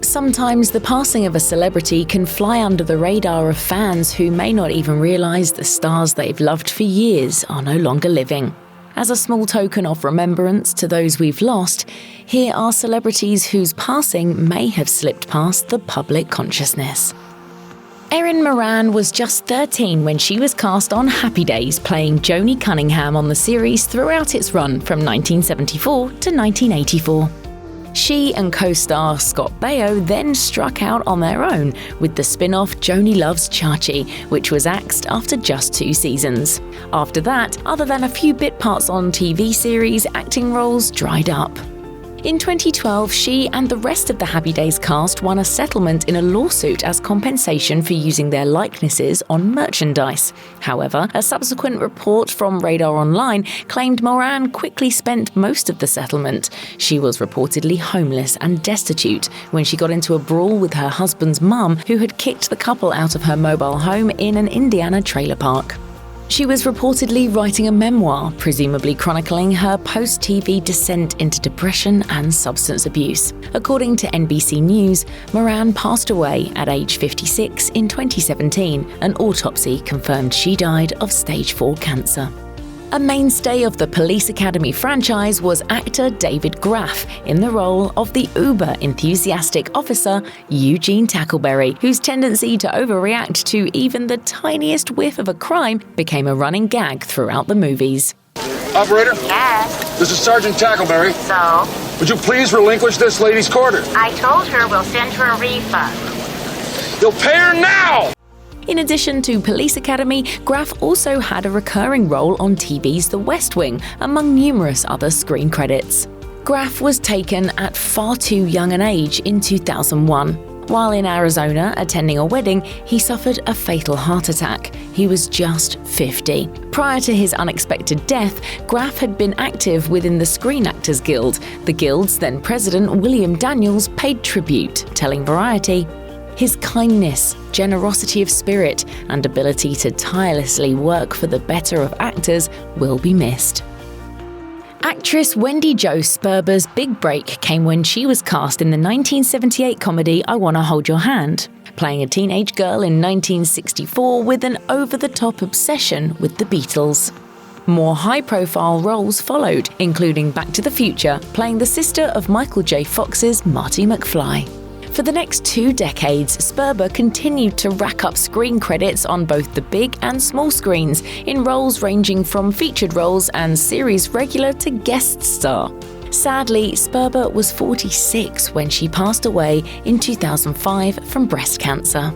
Sometimes the passing of a celebrity can fly under the radar of fans who may not even realise the stars they've loved for years are no longer living. As a small token of remembrance to those we've lost, here are celebrities whose passing may have slipped past the public consciousness. Erin Moran was just 13 when she was cast on Happy Days, playing Joni Cunningham on the series throughout its run from 1974 to 1984. She and co-star Scott Baio then struck out on their own with the spin-off Joni Loves Chachi, which was axed after just 2 seasons. After that, other than a few bit parts on TV series, acting roles dried up. In 2012, she and the rest of the Happy Days cast won a settlement in a lawsuit as compensation for using their likenesses on merchandise. However, a subsequent report from Radar Online claimed Moran quickly spent most of the settlement. She was reportedly homeless and destitute when she got into a brawl with her husband's mum, who had kicked the couple out of her mobile home in an Indiana trailer park. She was reportedly writing a memoir, presumably chronicling her post-TV descent into depression and substance abuse. According to NBC News, Moran passed away at age 56 in 2017. An autopsy confirmed she died of stage 4 cancer. A mainstay of the Police Academy franchise was actor David Graf in the role of the uber-enthusiastic officer Eugene Tackleberry, whose tendency to overreact to even the tiniest whiff of a crime became a running gag throughout the movies. Operator? Yes? This is Sergeant Tackleberry. So? Would you please relinquish this lady's quarter? I told her we'll send her a refund. You'll pay her now! In addition to Police Academy, Graf also had a recurring role on TV's The West Wing, among numerous other screen credits. Graf was taken at far too young an age in 2001. While in Arizona attending a wedding, he suffered a fatal heart attack. He was just 50. Prior to his unexpected death, Graf had been active within the Screen Actors Guild. The Guild's then president, William Daniels, paid tribute, telling Variety, "His kindness, generosity of spirit, and ability to tirelessly work for the better of actors will be missed." Actress Wendie Jo Sperber's big break came when she was cast in the 1978 comedy I Wanna Hold Your Hand, playing a teenage girl in 1964 with an over-the-top obsession with the Beatles. More high-profile roles followed, including Back to the Future, playing the sister of Michael J. Fox's Marty McFly. For the next 2 decades, Sperber continued to rack up screen credits on both the big and small screens, in roles ranging from featured roles and series regular to guest star. Sadly, Sperber was 46 when she passed away in 2005 from breast cancer.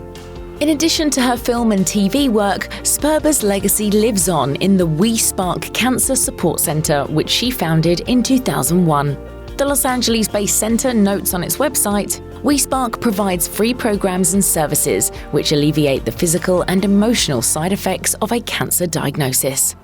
In addition to her film and TV work, Sperber's legacy lives on in the We Spark Cancer Support Center, which she founded in 2001. The Los Angeles-based center notes on its website, WeSpark provides free programs and services which alleviate the physical and emotional side effects of a cancer diagnosis.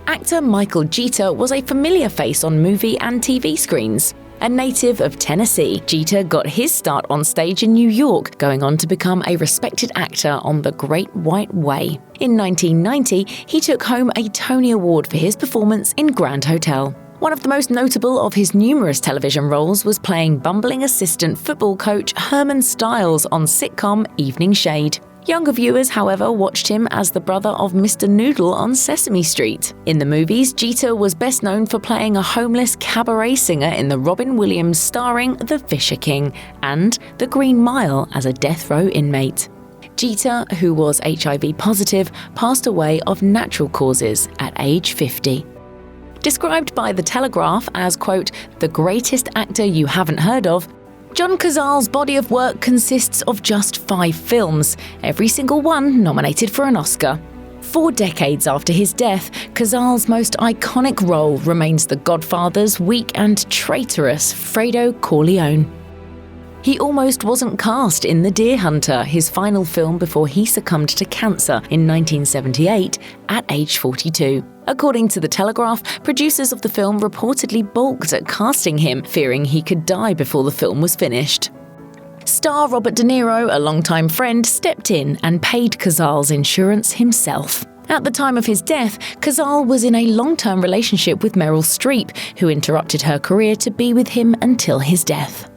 Actor Michael Jeter was a familiar face on movie and TV screens. A native of Tennessee, Jeter got his start on stage in New York, going on to become a respected actor on The Great White Way. In 1990, he took home a Tony Award for his performance in Grand Hotel. One of the most notable of his numerous television roles was playing bumbling assistant football coach Herman Stiles on sitcom Evening Shade. Younger viewers, however, watched him as the brother of Mr. Noodle on Sesame Street. In the movies, Jeter was best known for playing a homeless cabaret singer in the Robin Williams starring The Fisher King and The Green Mile as a death row inmate. Jeter, who was HIV positive, passed away of natural causes at age 50. Described by The Telegraph as, quote, "the greatest actor you haven't heard of," John Cazale's body of work consists of just 5 films, every single one nominated for an Oscar. 4 decades after his death, Cazale's most iconic role remains The Godfather's weak and traitorous Fredo Corleone. He almost wasn't cast in The Deer Hunter, his final film before he succumbed to cancer in 1978 at age 42. According to The Telegraph, producers of the film reportedly balked at casting him, fearing he could die before the film was finished. Star Robert De Niro, a longtime friend, stepped in and paid Cazale's insurance himself. At the time of his death, Cazale was in a long-term relationship with Meryl Streep, who interrupted her career to be with him until his death.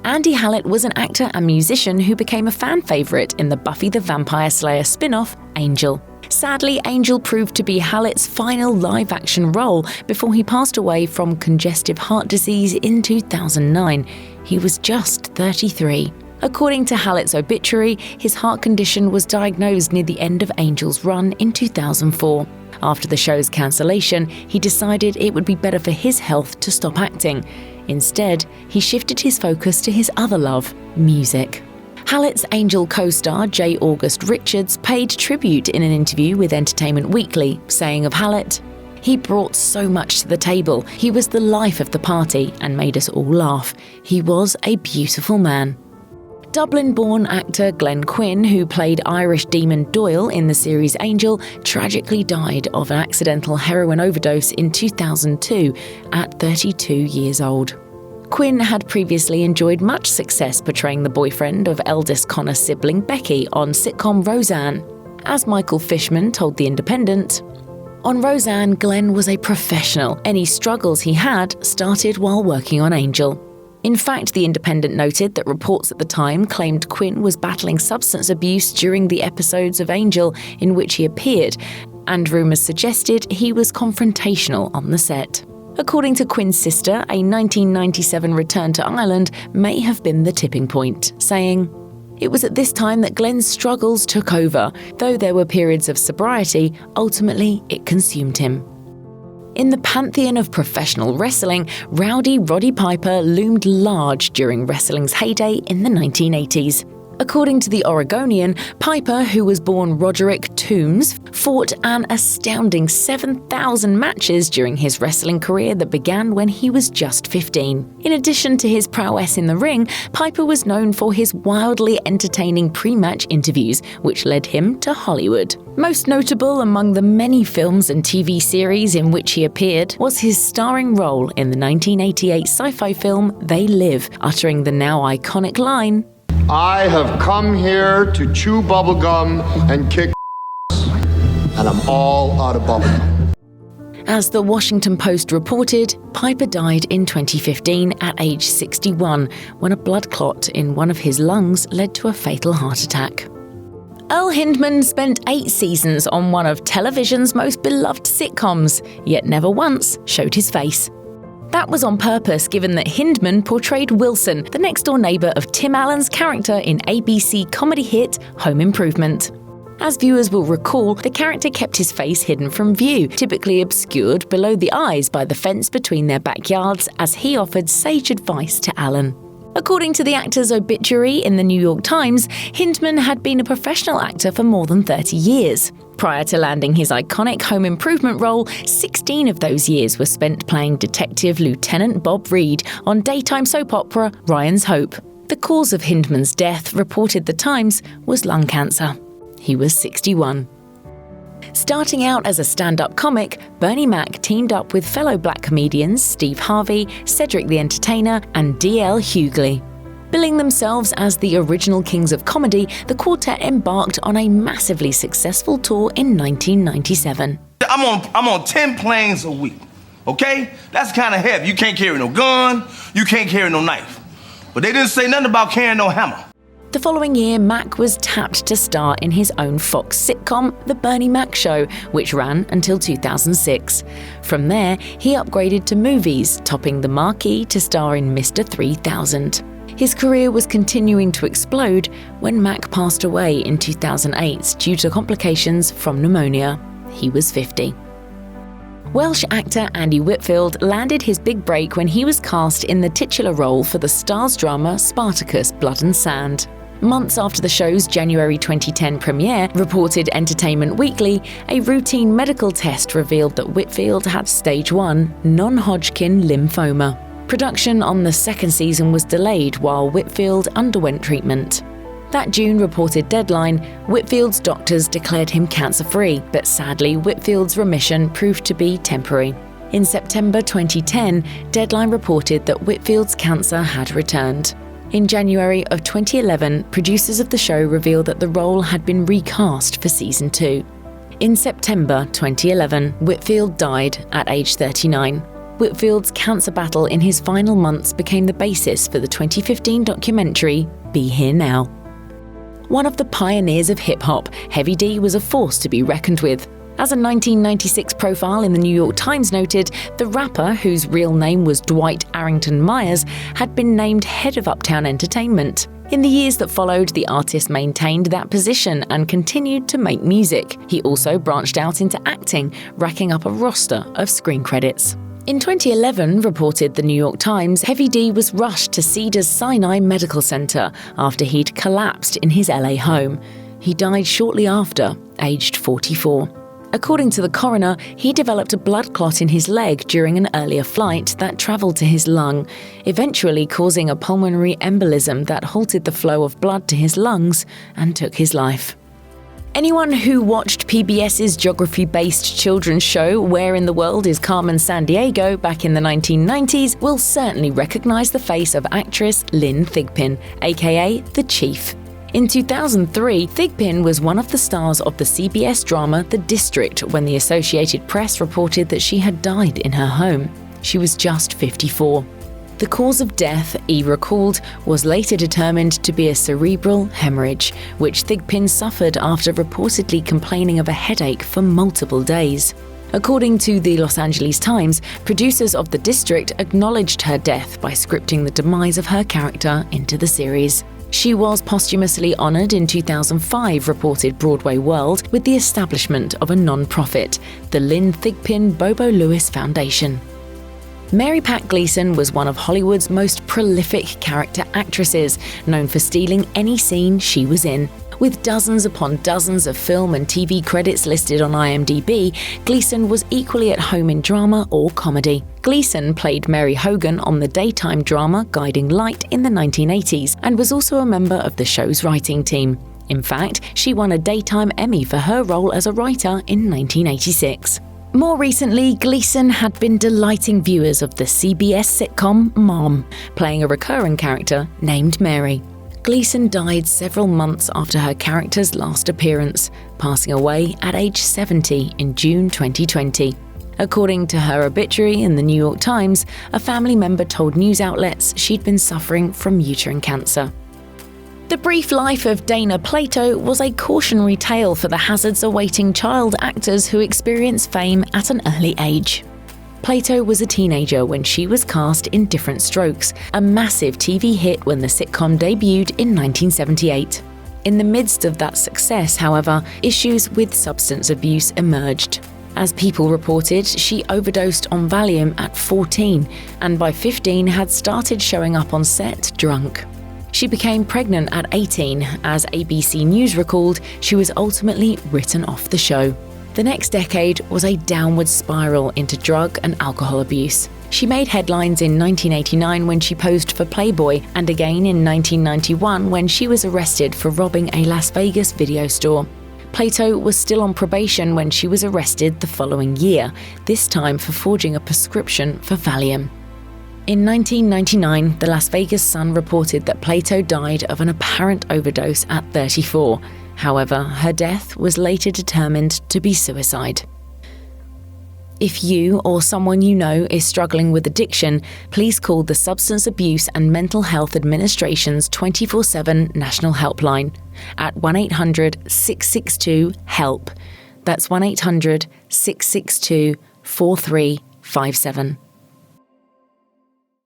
Andy Hallett was an actor and musician who became a fan favorite in the Buffy the Vampire Slayer spin-off, Angel. Sadly, Angel proved to be Hallett's final live-action role before he passed away from congestive heart disease in 2009. He was just 33. According to Hallett's obituary, his heart condition was diagnosed near the end of Angel's run in 2004. After the show's cancellation, he decided it would be better for his health to stop acting. Instead, he shifted his focus to his other love, music. Hallett's Angel co-star J. August Richards paid tribute in an interview with Entertainment Weekly, saying of Hallett, "He brought so much to the table. He was the life of the party and made us all laugh. He was a beautiful man." Dublin-born actor Glenn Quinn, who played Irish demon Doyle in the series Angel, tragically died of an accidental heroin overdose in 2002 at 32 years old. Quinn had previously enjoyed much success portraying the boyfriend of eldest Connor sibling Becky on sitcom Roseanne. As Michael Fishman told The Independent, "On Roseanne, Glenn was a professional. Any struggles he had started while working on Angel." In fact, The Independent noted that reports at the time claimed Quinn was battling substance abuse during the episodes of Angel in which he appeared, and rumours suggested he was confrontational on the set. According to Quinn's sister, a 1997 return to Ireland may have been the tipping point, saying, "It was at this time that Glenn's struggles took over. Though there were periods of sobriety, ultimately it consumed him." In the pantheon of professional wrestling, Rowdy Roddy Piper loomed large during wrestling's heyday in the 1980s. According to the Oregonian, Piper, who was born Roderick Toombs, fought an astounding 7,000 matches during his wrestling career that began when he was just 15. In addition to his prowess in the ring, Piper was known for his wildly entertaining pre-match interviews, which led him to Hollywood. Most notable among the many films and TV series in which he appeared was his starring role in the 1988 sci-fi film They Live, uttering the now iconic line, "I have come here to chew bubblegum and kick and I'm all out of bubblegum." As the Washington Post reported, Piper died in 2015 at age 61 when a blood clot in one of his lungs led to a fatal heart attack. Earl Hindman spent 8 seasons on one of television's most beloved sitcoms, yet never once showed his face. That was on purpose, given that Hindman portrayed Wilson, the next-door neighbour of Tim Allen's character in ABC comedy hit Home Improvement. As viewers will recall, the character kept his face hidden from view, typically obscured below the eyes by the fence between their backyards, as he offered sage advice to Allen. According to the actor's obituary in the New York Times, Hindman had been a professional actor for more than 30 years. Prior to landing his iconic Home Improvement role, 16 of those years were spent playing Detective Lieutenant Bob Reed on daytime soap opera Ryan's Hope. The cause of Hindman's death, reported The Times, was lung cancer. He was 61. Starting out as a stand-up comic, Bernie Mac teamed up with fellow black comedians Steve Harvey, Cedric the Entertainer, and D.L. Hughley. Billing themselves as the original kings of comedy, the quartet embarked on a massively successful tour in 1997. I'm on 10 planes a week, okay? That's kind of heavy. You can't carry no gun, you can't carry no knife. But they didn't say nothing about carrying no hammer. The following year, Mac was tapped to star in his own Fox sitcom, The Bernie Mac Show, which ran until 2006. From there, he upgraded to movies, topping the marquee to star in Mr. 3000. His career was continuing to explode when Mac passed away in 2008 due to complications from pneumonia. He was 50. Welsh actor Andy Whitfield landed his big break when he was cast in the titular role for the Starz drama Spartacus: Blood and Sand. Months after the show's January 2010 premiere, reported Entertainment Weekly, a routine medical test revealed that Whitfield had stage 1 non-Hodgkin lymphoma. Production on the second season was delayed while Whitfield underwent treatment. That June, reported Deadline, Whitfield's doctors declared him cancer-free, but sadly Whitfield's remission proved to be temporary. In September 2010, Deadline reported that Whitfield's cancer had returned. In January of 2011, producers of the show revealed that the role had been recast for season 2. In September 2011, Whitfield died at age 39. Whitfield's cancer battle in his final months became the basis for the 2015 documentary Be Here Now. One of the pioneers of hip-hop, Heavy D was a force to be reckoned with. As a 1996 profile in the New York Times noted, the rapper, whose real name was Dwight Arrington Myers, had been named head of Uptown Entertainment. In the years that followed, the artist maintained that position and continued to make music. He also branched out into acting, racking up a roster of screen credits. In 2011, reported the New York Times, Heavy D was rushed to Cedars Sinai Medical Center after he'd collapsed in his LA home. He died shortly after, aged 44. According to the coroner, he developed a blood clot in his leg during an earlier flight that traveled to his lung, eventually causing a pulmonary embolism that halted the flow of blood to his lungs and took his life. Anyone who watched PBS's geography-based children's show Where in the World is Carmen Sandiego back in the 1990s will certainly recognize the face of actress Lynne Thigpen, aka The Chief. In 2003, Thigpen was one of the stars of the CBS drama The District when the Associated Press reported that she had died in her home. She was just 54. The cause of death, E recalled, was later determined to be a cerebral hemorrhage, which Thigpen suffered after reportedly complaining of a headache for multiple days. According to the Los Angeles Times, producers of The District acknowledged her death by scripting the demise of her character into the series. She was posthumously honored in 2005, reported Broadway World, with the establishment of a non-profit, the Lynne Thigpen Bobo Lewis Foundation. Mary Pat Gleason was one of Hollywood's most prolific character actresses, known for stealing any scene she was in. With dozens upon dozens of film and TV credits listed on IMDb, Gleason was equally at home in drama or comedy. Gleason played Mary Hogan on the daytime drama Guiding Light in the 1980s and was also a member of the show's writing team. In fact, she won a Daytime Emmy for her role as a writer in 1986. More recently, Gleason had been delighting viewers of the CBS sitcom Mom, playing a recurring character named Mary. Gleason died several months after her character's last appearance, passing away at age 70 in June 2020. According to her obituary in the New York Times, a family member told news outlets she'd been suffering from uterine cancer. The brief life of Dana Plato was a cautionary tale for the hazards awaiting child actors who experience fame at an early age. Plato was a teenager when she was cast in Different Strokes, a massive TV hit when the sitcom debuted in 1978. In the midst of that success, however, issues with substance abuse emerged. As People reported, she overdosed on Valium at 14 and by 15 had started showing up on set drunk. She became pregnant at 18. As ABC News recalled, she was ultimately written off the show. The next decade was a downward spiral into drug and alcohol abuse. She made headlines in 1989 when she posed for Playboy, and again in 1991 when she was arrested for robbing a Las Vegas video store. Plato was still on probation when she was arrested the following year, this time for forging a prescription for Valium. In 1999, the Las Vegas Sun reported that Plato died of an apparent overdose at 34. However, her death was later determined to be suicide. If you or someone you know is struggling with addiction, please call the Substance Abuse and Mental Health Administration's 24/7 National Helpline at 1-800-662-HELP. That's 1-800-662-4357.